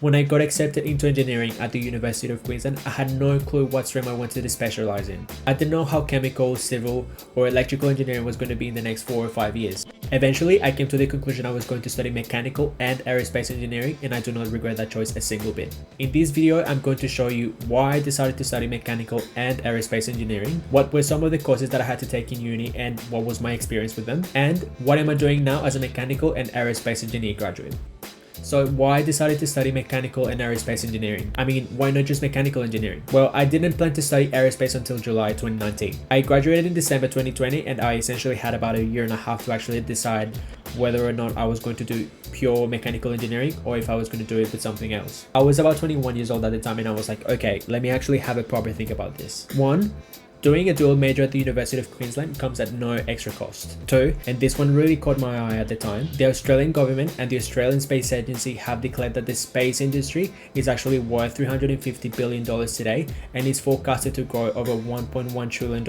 When I got accepted into engineering at the University of Queensland, I had no clue what stream I wanted to specialize in. I didn't know how chemical, civil, or electrical engineering was going to be in the next 4 or 5 years. Eventually, I came to the conclusion I was going to study mechanical and aerospace engineering, and I do not regret that choice a single bit. In this video, I'm going to show you why I decided to study mechanical and aerospace engineering, what were some of the courses that I had to take in uni and what was my experience with them, and what am I doing now as a mechanical and aerospace engineer graduate. So why I decided to study mechanical and aerospace engineering? I mean, why not just mechanical engineering? Well, I didn't plan to study aerospace until July 2019. I graduated in December 2020 and I essentially had about a year and a half to actually decide whether or not I was going to do pure mechanical engineering or if I was going to do it with something else. I was about 21 years old at the time and I was like, okay, let me actually have a proper think about this. One, doing a dual major at the University of Queensland comes at no extra cost. 2, and this one really caught my eye at the time, the Australian government and the Australian Space Agency have declared that the space industry is actually worth $350 billion today and is forecasted to grow over $1.1 trillion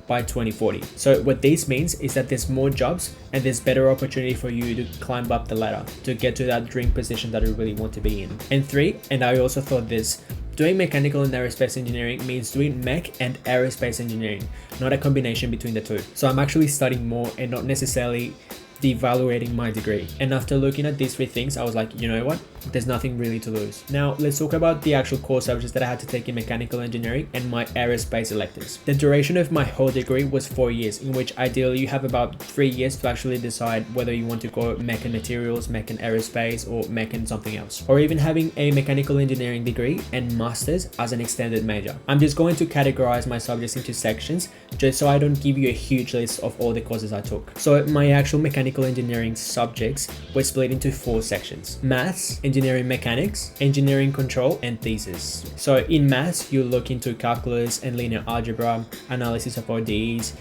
by 2040. So what this means is that there's more jobs and there's better opportunity for you to climb up the ladder to get to that dream position that you really want to be in. And 3, and I also thought this, doing mechanical and aerospace engineering means doing mech and aerospace engineering, not a combination between the two. So I'm actually studying more and not necessarily devaluating my degree. And after looking at these 3 things, I was like, you know what? There's nothing really to lose. Now let's talk about the actual core subjects that I had to take in mechanical engineering and my aerospace electives. The duration of my whole degree was 4 years, in which ideally you have about 3 years to actually decide whether you want to go mech and materials, mech and aerospace, or mech and something else, or even having a mechanical engineering degree and masters as an extended major. I'm just going to categorize my subjects into sections just so I don't give you a huge list of all the courses I took. So my actual mechanical engineering subjects were split into 4 sections: maths, engineering mechanics, engineering control, and thesis. So in maths, you look into calculus and linear algebra, analysis of ODEs,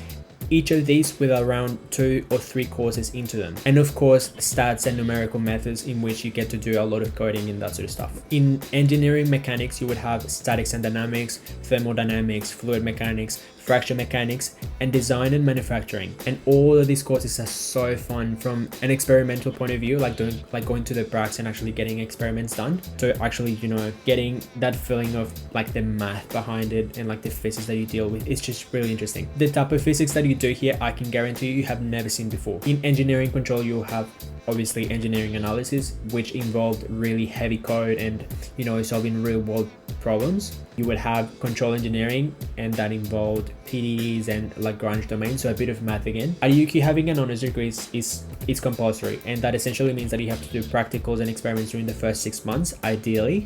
each of these with around 2 or 3 courses into them. And of course, stats and numerical methods in which you get to do a lot of coding and that sort of stuff. In engineering mechanics, you would have statics and dynamics, thermodynamics, fluid mechanics, fracture mechanics, and design and manufacturing. And all of these courses are so fun from an experimental point of view, like going to the pracs and actually getting experiments done, to actually, you know, getting that feeling of like the math behind it and like the physics that you deal with. It's just really interesting. The type of physics that you do here, I can guarantee you have never seen before. In engineering control, you'll have obviously engineering analysis, which involved really heavy code and, you know, solving real world problems. You would have control engineering, and that involved PDEs and Lagrange domains, so a bit of math again. At UQ, having an honors degree is compulsory, and that essentially means that you have to do practicals and experiments during the first 6 months, ideally.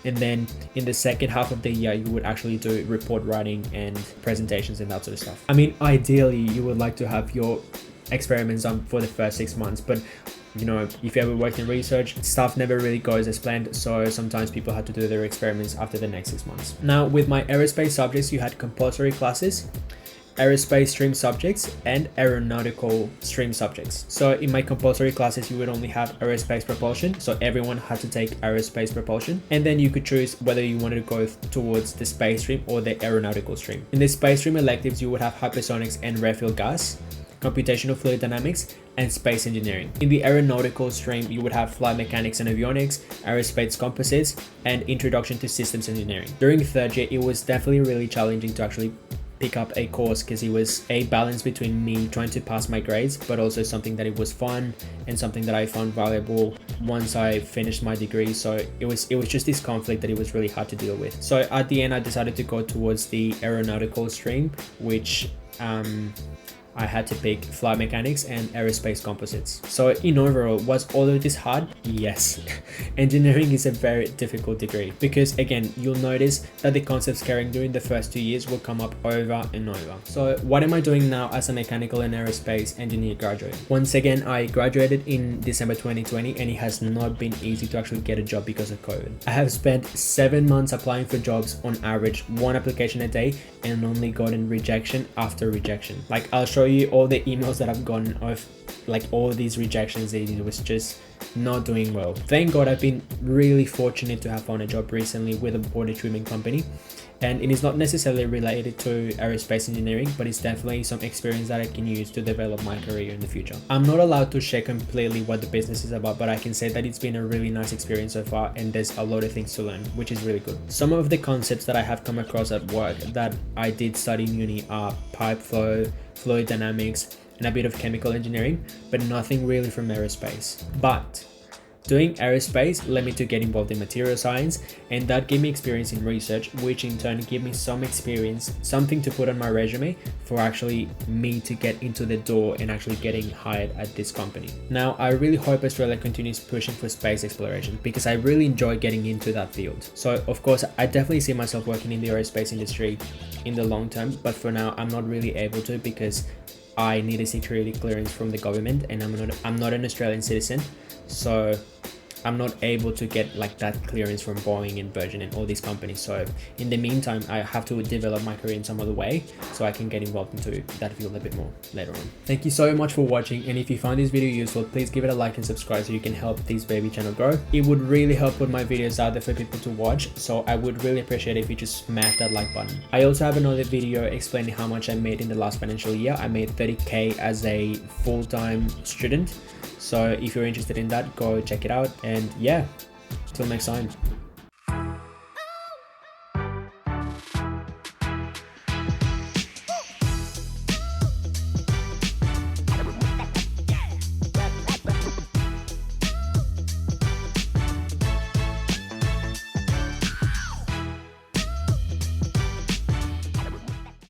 And then in the second half of the year, you would actually do report writing and presentations and that sort of stuff. I mean, ideally, you would like to have your experiments done for the first 6 months, but you know, if you ever worked in research, stuff never really goes as planned, so sometimes people have to do their experiments after the next 6 months. Now, with my aerospace subjects, you had compulsory classes, aerospace stream subjects, and aeronautical stream subjects. So in my compulsory classes, you would only have aerospace propulsion, so everyone had to take aerospace propulsion, and then you could choose whether you wanted to go towards the space stream or the aeronautical stream. In the space stream electives, you would have hypersonics and rare-field gas, computational fluid dynamics, and space engineering. In the aeronautical stream, you would have flight mechanics and avionics, aerospace composites, and introduction to systems engineering. During 3rd year, it was definitely really challenging to actually pick up a course because it was a balance between me trying to pass my grades, but also something that it was fun and something that I found valuable once I finished my degree. So it was just this conflict that it was really hard to deal with. So at the end, I decided to go towards the aeronautical stream, which I had to pick flight mechanics and aerospace composites. So in overall, was all of this hard? Yes. Engineering is a very difficult degree because again, you'll notice that the concepts carrying during the first 2 years will come up over and over. So what am I doing now as a mechanical and aerospace engineer graduate? Once again, I graduated in December 2020 and it has not been easy to actually get a job because of COVID. I have spent 7 months applying for jobs, on average 1 application a day, and only gotten rejection after rejection. Like, I'll show you all the emails that I've gotten of like all these rejections. It was just not doing well. Thank God I've been really fortunate to have found a job recently with a water treatment company, and it is not necessarily related to aerospace engineering, but it's definitely some experience that I can use to develop my career in the future. I'm not allowed to share completely what the business is about, but I can say that it's been a really nice experience so far, and there's a lot of things to learn, which is really good. Some of the concepts that I have come across at work that I did study in uni are pipe flow, fluid dynamics, and a bit of chemical engineering, but nothing really from aerospace. But doing aerospace led me to get involved in material science, and that gave me experience in research, which in turn gave me some experience, something to put on my resume for actually me to get into the door and actually getting hired at this company. Now, I really hope Australia continues pushing for space exploration because I really enjoy getting into that field. So of course, I definitely see myself working in the aerospace industry in the long term, but for now, I'm not really able to because I need a security clearance from the government, and I'm not an Australian citizen, so I'm not able to get like that clearance from Boeing and Virgin and all these companies. So in the meantime, I have to develop my career in some other way so I can get involved into that field a bit more later on. Thank you so much for watching, and if you found this video useful, please give it a like and subscribe so you can help this baby channel grow. It would really help put my videos out there for people to watch, so I would really appreciate it if you just smash that like button. I also have another video explaining how much I made in the last financial year. I made 30k as a full-time student. So if you're interested in that, go check it out, and yeah, till next time.